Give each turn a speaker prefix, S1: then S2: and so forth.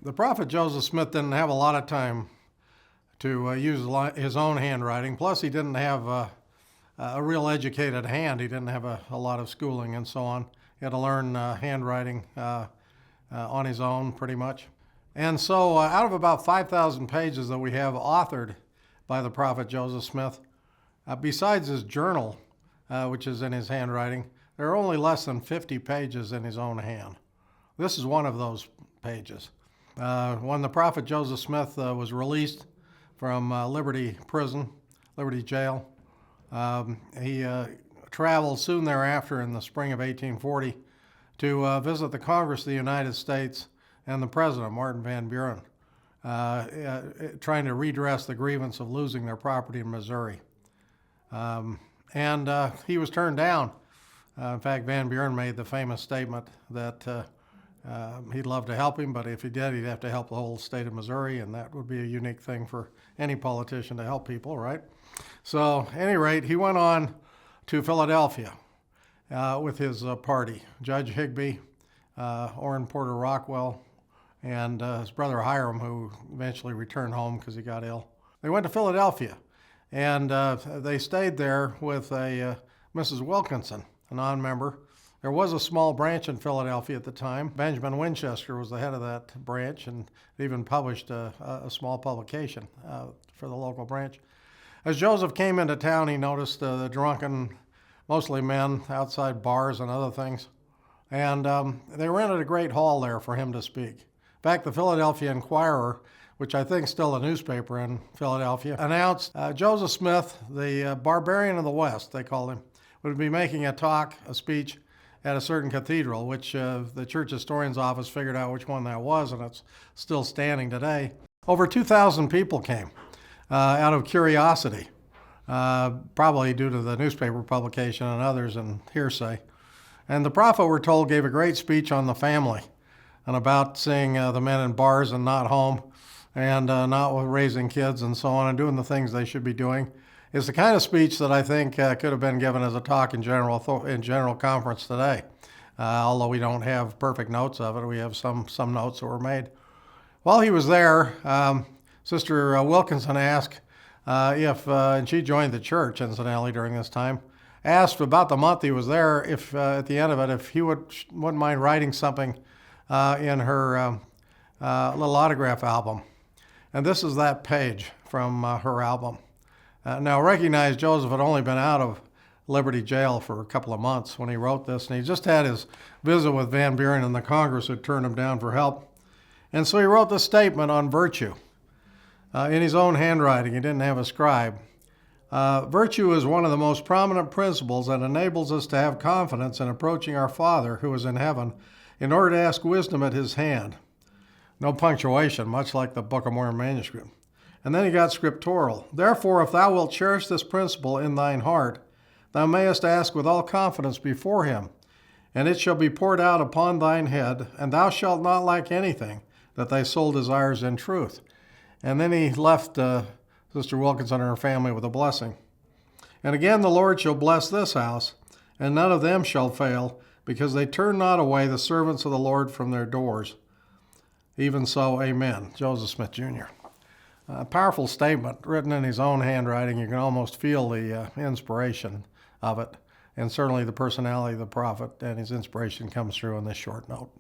S1: The prophet Joseph Smith didn't have a lot of time to use his own handwriting. Plus, he didn't have a real educated hand. He didn't have a lot of schooling and so on. He had to learn handwriting on his own, pretty much. And so out of about 5,000 pages that we have authored by the prophet Joseph Smith, besides his journal, which is in his handwriting, there are only less than 50 pages in his own hand. This is one of those pages. When the prophet Joseph Smith was released from Liberty Jail, he traveled soon thereafter in the spring of 1840 to visit the Congress of the United States and the President, Martin Van Buren, trying to redress the grievance of losing their property in Missouri. And he was turned down. In fact, Van Buren made the famous statement that he'd love to help him, but if he did, he'd have to help the whole state of Missouri, and that would be a unique thing for any politician to help people, right? So, at any rate, he went on to Philadelphia with his party, Judge Higbee, Orrin Porter Rockwell, and his brother Hiram, who eventually returned home because he got ill. They went to Philadelphia, and they stayed there with a Mrs. Wilkinson, a non-member. There was a small branch in Philadelphia at the time. Benjamin Winchester was the head of that branch and even published a small publication for the local branch. As Joseph came into town, he noticed the drunken, mostly men, outside bars and other things. And they rented a great hall there for him to speak. In fact, the Philadelphia Inquirer, which I think is still a newspaper in Philadelphia, announced Joseph Smith, the barbarian of the West, they called him, would be making a speech at a certain cathedral, which the church historian's office figured out which one that was, and it's still standing today. Over 2,000 people came out of curiosity, probably due to the newspaper publication and others and hearsay. And the prophet, we're told, gave a great speech on the family and about seeing the men in bars and not home and not raising kids and so on and doing the things they should be doing. It's the kind of speech that I think could have been given as a talk in general conference today. Although we don't have perfect notes of it, we have some notes that were made. While he was there, Sister Wilkinson asked and she joined the church, incidentally, during this time, asked about the month he was there, if at the end of it, if he wouldn't mind writing something in her little autograph album. And this is that page from her album. Now, recognize Joseph had only been out of Liberty Jail for a couple of months when he wrote this, and he just had his visit with Van Buren and the Congress had turned him down for help. And so he wrote this statement on virtue in his own handwriting. He didn't have a scribe. Virtue is one of the most prominent principles that enables us to have confidence in approaching our Father who is in heaven in order to ask wisdom at his hand. No punctuation, much like the Book of Mormon manuscript. And then he got scriptural. Therefore, if thou wilt cherish this principle in thine heart, thou mayest ask with all confidence before him, and it shall be poured out upon thine head, and thou shalt not lack anything that thy soul desires in truth. And then he left Sister Wilkinson and her family with a blessing. And again the Lord shall bless this house, and none of them shall fail, because they turn not away the servants of the Lord from their doors. Even so, amen. Joseph Smith, Jr. A powerful statement written in his own handwriting. You can almost feel the inspiration of it, and certainly the personality of the prophet and his inspiration comes through in this short note.